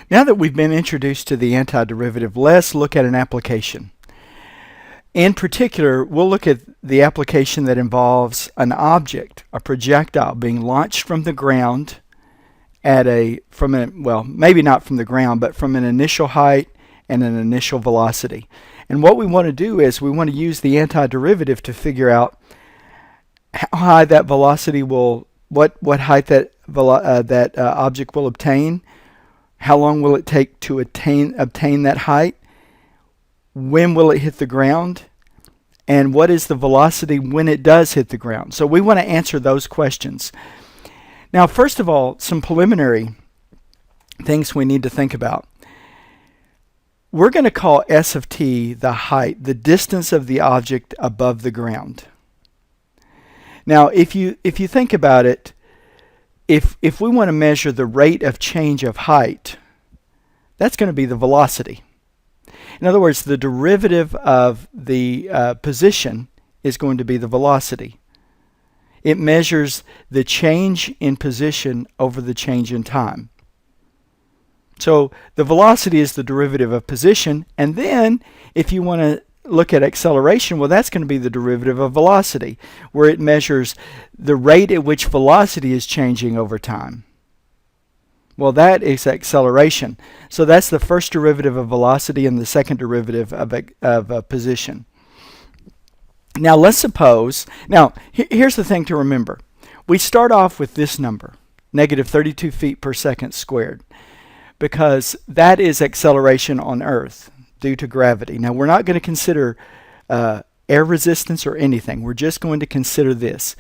Now that we've been introduced to the antiderivative, let's look at an application. In particular, we'll look at the application that involves an object, a projectile, being launched from the ground well, maybe not from the ground, but from an initial height and an initial velocity. And what we want to do is we want to use the antiderivative to figure out how high that velocity will, what height that object will obtain, how long will it take to obtain that height, when will it hit the ground, and what is the velocity when it does hit the ground. So we want to answer those questions. Now, first of all, some preliminary things we need to think about. We're going to call S of t the height, the distance of the object above the ground. Now, if you think about it, if we want to measure the rate of change of height, that's going to be the velocity. In other words, the derivative of the position is going to be the velocity. It measures the change in position over the change in time. So the velocity is the derivative of position, and then if you want to look at acceleration, well, that's going to be the derivative of velocity, where it measures the rate at which velocity is changing over time. Well, that is acceleration. So that's the first derivative of velocity and the second derivative of position. Now let's suppose, here's the thing to remember. We start off with this number, negative 32 feet per second squared, because that is acceleration on Earth due to gravity. Now we're not going to consider air resistance or anything. We're just going to consider this.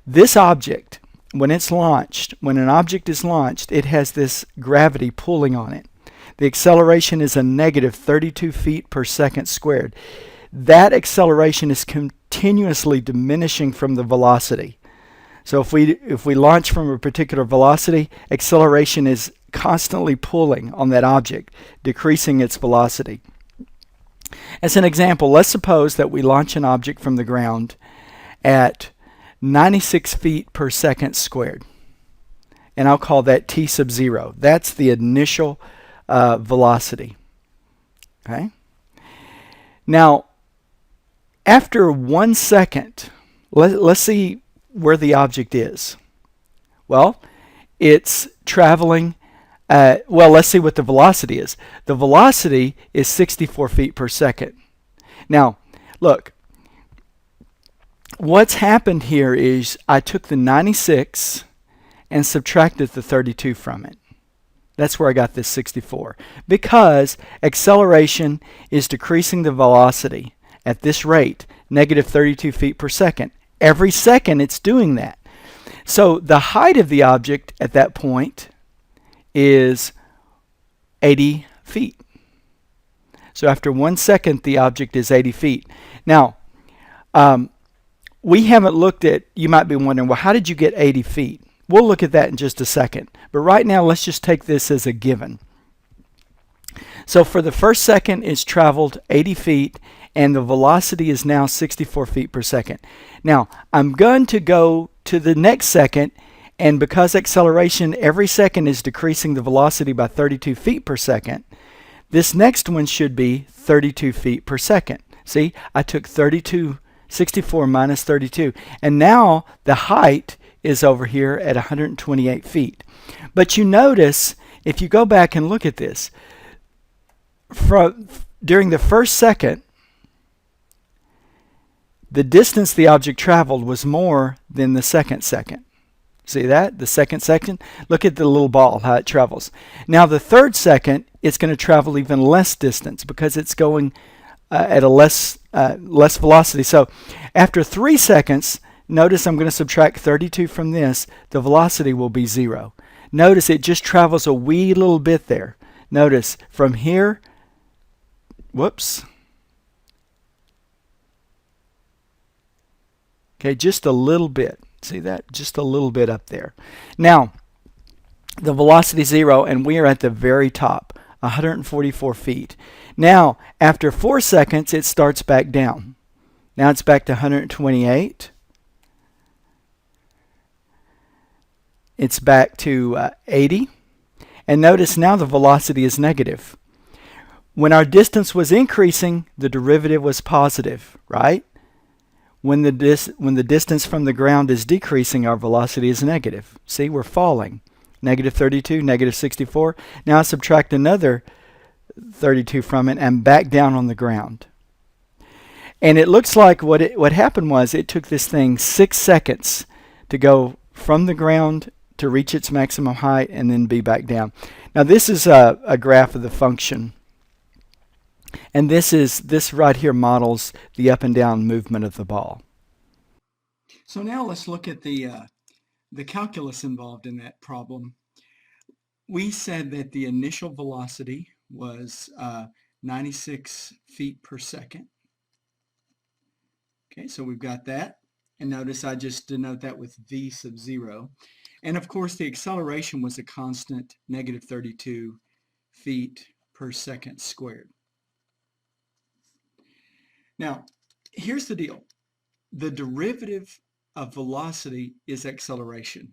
This object, when an object is launched, it has this gravity pulling on it. The acceleration is a negative 32 feet per second squared. That acceleration is continuously diminishing from the velocity. So if we launch from a particular velocity, acceleration is constantly pulling on that object, decreasing its velocity. As an example, let's suppose that we launch an object from the ground at 96 feet per second squared. And I'll call that t sub 0. That's the initial velocity. Okay? Now, after 1 second, let's see where the object is. Well, it's traveling, let's see what the velocity is. The velocity is 64 feet per second. Now, look, what's happened here is I took the 96 and subtracted the 32 from it. That's where I got this 64. Because acceleration is decreasing the velocity at this rate, negative 32 feet per second. Every second it's doing that. So the height of the object at that point is 80 feet. So after 1 second, the object is 80 feet. Now, we haven't looked at, you might be wondering, well, how did you get 80 feet? We'll look at that in just a second. But right now, let's just take this as a given. So for the first second, it's traveled 80 feet, and the velocity is now 64 feet per second. Now, I'm going to go to the next second, and because acceleration every second is decreasing the velocity by 32 feet per second, this next one should be 32 feet per second. See, I took 64 minus 32, and now the height is over here at 128 feet. But you notice, if you go back and look at this, during the first second, the distance the object traveled was more than the second. See that? The second? Look at the little ball, how it travels. Now the third second, it's going to travel even less distance because it's going at a less velocity. So after 3 seconds, notice I'm going to subtract 32 from this. The velocity will be 0. Notice it just travels a wee little bit there. Notice from here, whoops. Okay, just a little bit. See that? Just a little bit up there. Now, the velocity is 0, and we are at the very top, 144 feet. Now, after 4 seconds, it starts back down. Now it's back to 128. It's back to 80. And notice now the velocity is negative. When our distance was increasing, the derivative was positive, right? When the distance from the ground is decreasing, our velocity is negative. See, we're falling. Negative 32, negative 64. Now I subtract another 32 from it and back down on the ground. And it looks like what happened was it took this thing 6 seconds to go from the ground to reach its maximum height and then be back down. Now this is a graph of the function. And this right here models the up and down movement of the ball. So now let's look at the calculus involved in that problem. We said that the initial velocity was 96 feet per second. Okay, so we've got that. And notice I just denote that with v sub 0. And of course the acceleration was a constant negative 32 feet per second squared. Now, here's the deal. The derivative of velocity is acceleration.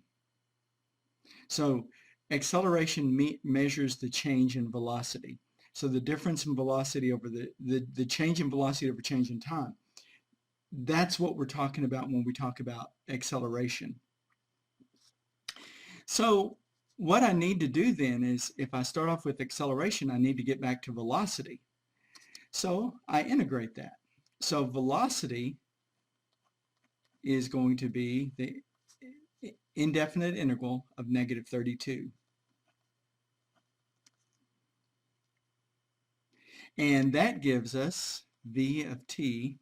So acceleration measures the change in velocity. So the difference in velocity over the change in velocity over change in time. That's what we're talking about when we talk about acceleration. So what I need to do then is, if I start off with acceleration, I need to get back to velocity. So I integrate that. So velocity is going to be the indefinite integral of negative 32. And that gives us v of t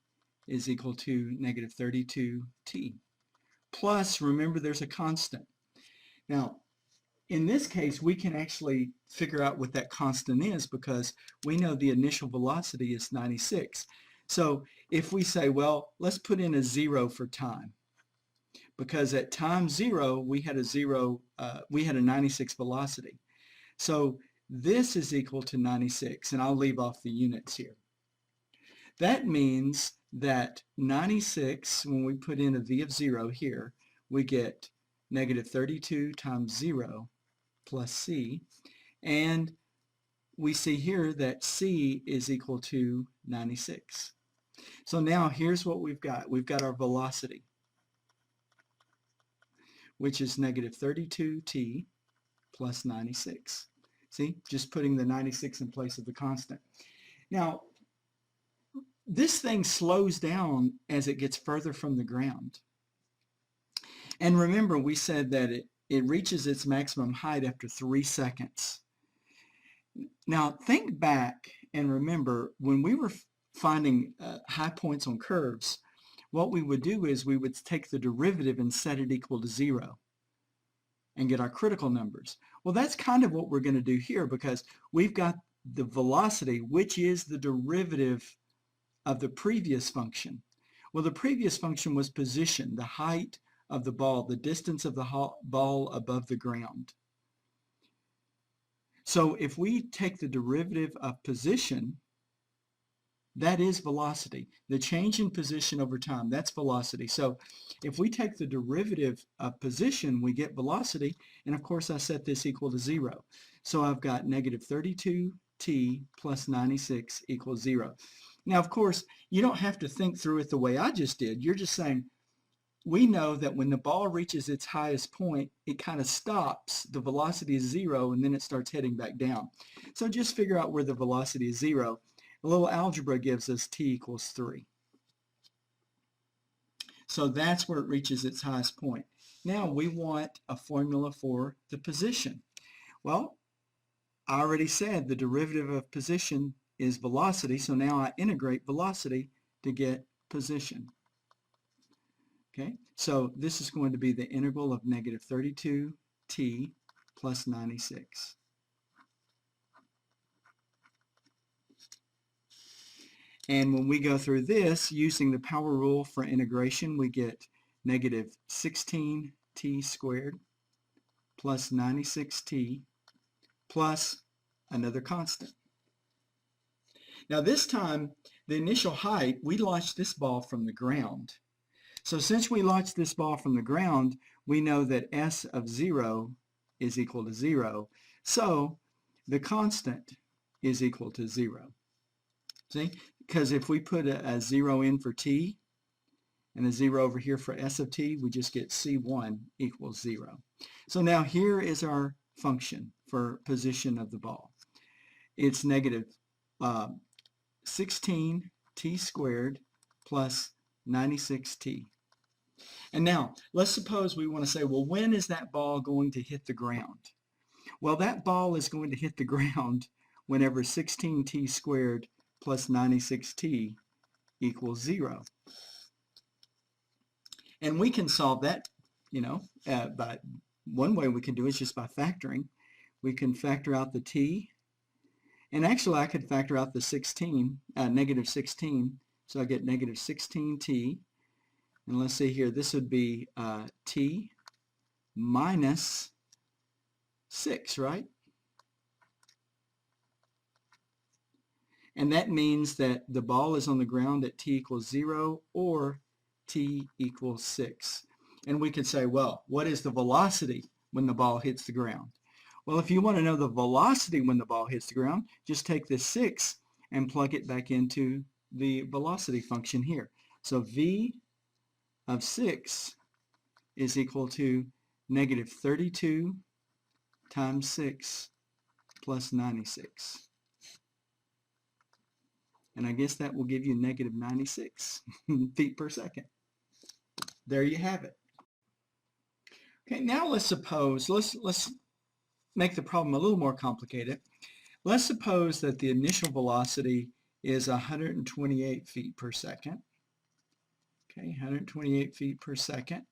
is equal to negative 32t. Plus, remember there's a constant. Now, in this case, we can actually figure out what that constant is because we know the initial velocity is 96. So if we say, well, let's put in a 0 for time, because at time 0 we had a 96 velocity. So this is equal to 96, and I'll leave off the units here. That means that 96, when we put in a v of 0 here, we get negative 32 times 0 plus c, and we see here that c is equal to 96. So now here's what we've got. We've got our velocity, which is negative 32t plus 96. See, just putting the 96 in place of the constant. Now, this thing slows down as it gets further from the ground. And remember, we said that it reaches its maximum height after 3 seconds. Now, think back and remember, when we were finding high points on curves, what we would do is we would take the derivative and set it equal to 0 and get our critical numbers. Well, that's kind of what we're going to do here, because we've got the velocity, which is the derivative of the previous function. Well, the previous function was position, the height of the ball, the distance of the ball above the ground. So if we take the derivative of position, that is velocity. The change in position over time, that's velocity. So if we take the derivative of position, we get velocity, and of course I set this equal to 0. So I've got negative 32t plus 96 equals 0. Now, of course, you don't have to think through it the way I just did. You're just saying, we know that when the ball reaches its highest point, it kind of stops. The velocity is 0, and then it starts heading back down. So just figure out where the velocity is 0. A little algebra gives us t equals 3. So that's where it reaches its highest point. Now we want a formula for the position. Well, I already said the derivative of position is velocity, so now I integrate velocity to get position. Okay, so this is going to be the integral of negative 32t plus 96. And when we go through this, using the power rule for integration, we get negative 16t squared plus 96t plus another constant. Now this time, the initial height, we launched this ball from the ground. So since we launched this ball from the ground, we know that s of 0 is equal to 0. So the constant is equal to 0. See? Because if we put a 0 in for t and a 0 over here for s of t, we just get c1 equals 0. So now here is our function for position of the ball. It's negative 16t squared plus 96t. And now, let's suppose we want to say, well, when is that ball going to hit the ground? Well, that ball is going to hit the ground whenever 16t squared plus 96t equals 0. And we can solve that, by one way we can do it is just by factoring. We can factor out the t, and actually I could factor out the 16, negative 16, so I get negative 16t, and let's see here, this would be t minus 6, right? And that means that the ball is on the ground at t equals 0 or t equals 6. And we could say, well, what is the velocity when the ball hits the ground? Well, if you want to know the velocity when the ball hits the ground, just take this 6 and plug it back into the velocity function here. So v of 6 is equal to negative 32 times 6 plus 96. And I guess that will give you negative 96 feet per second. There you have it. Okay, now let's suppose, let's make the problem a little more complicated. Let's suppose that the initial velocity is 128 feet per second. Okay, 128 feet per second.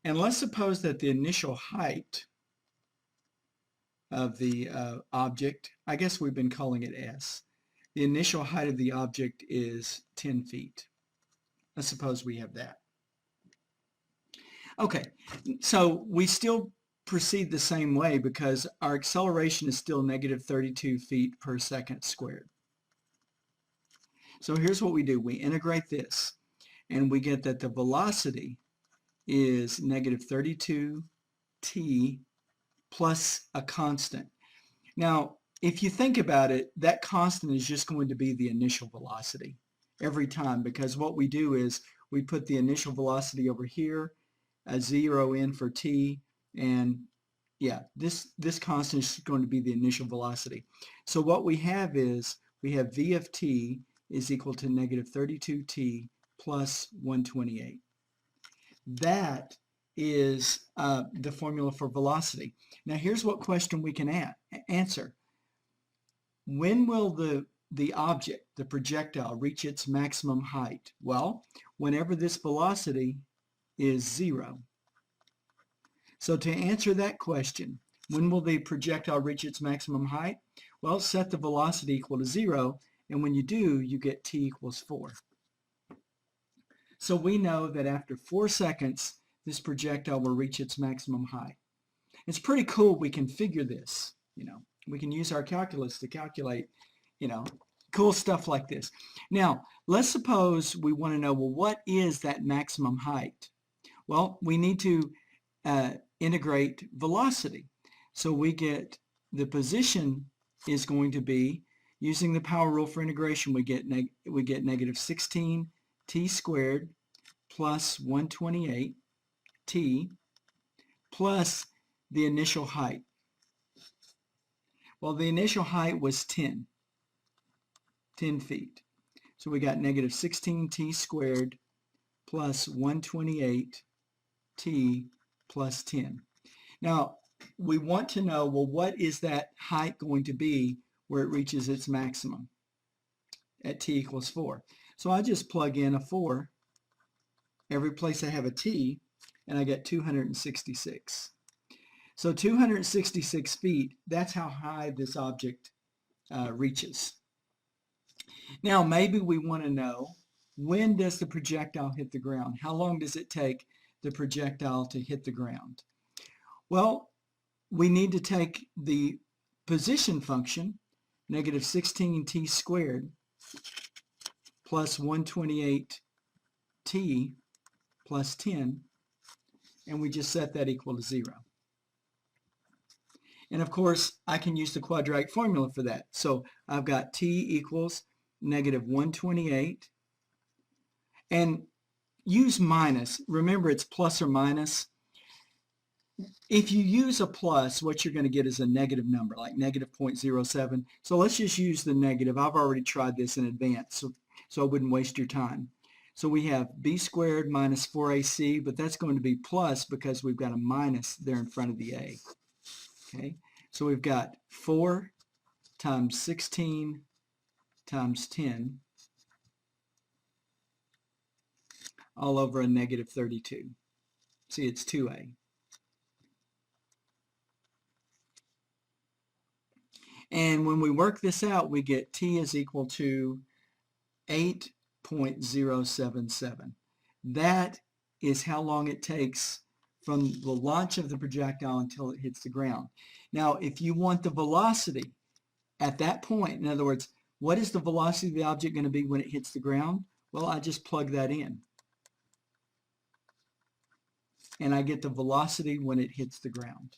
And let's suppose that the initial height of the object, I guess we've been calling it S. The initial height of the object is 10 feet. Let's suppose we have that. Okay, so we still proceed the same way because our acceleration is still negative 32 feet per second squared. So here's what we do. We integrate this, and we get that the velocity is negative 32t plus a constant. Now, if you think about it, that constant is just going to be the initial velocity every time, because what we do is we put the initial velocity over here, a 0 in for t, and yeah, this constant is going to be the initial velocity. So what we have is we have v of t is equal to negative 32t plus 128. That is the formula for velocity. Now here's what question we can answer. When will the object, the projectile, reach its maximum height? Well, whenever this velocity is 0. So to answer that question, when will the projectile reach its maximum height? Well, set the velocity equal to 0, and when you do, you get t equals 4. So we know that after 4 seconds, this projectile will reach its maximum height. It's pretty cool we can figure this, We can use our calculus to calculate, cool stuff like this. Now, let's suppose we want to know, well, what is that maximum height? Well, we need to integrate velocity. So we get the position is going to be, using the power rule for integration, we get negative 16t squared plus 128t plus the initial height. Well, the initial height was 10 feet. So we got negative 16t squared plus 128t plus 10. Now, we want to know, well, what is that height going to be where it reaches its maximum at t equals 4? So I just plug in a 4 every place I have a t, and I get 266. So 266 feet, that's how high this object reaches. Now, maybe we want to know, when does the projectile hit the ground? How long does it take the projectile to hit the ground? Well, we need to take the position function, negative 16t squared plus 128t plus 10, and we just set that equal to 0. And of course, I can use the quadratic formula for that. So I've got t equals negative 128. And use minus. Remember, it's plus or minus. If you use a plus, what you're going to get is a negative number, like negative 0.07. So let's just use the negative. I've already tried this in advance, so I wouldn't waste your time. So we have b squared minus 4ac, but that's going to be plus because we've got a minus there in front of the a. Okay, so we've got 4 times 16 times 10 all over a negative 32. See, it's 2a. And when we work this out, we get t is equal to 8.077. That is how long it takes from the launch of the projectile until it hits the ground. Now, if you want the velocity at that point, in other words, what is the velocity of the object going to be when it hits the ground? Well, I just plug that in. And I get the velocity when it hits the ground.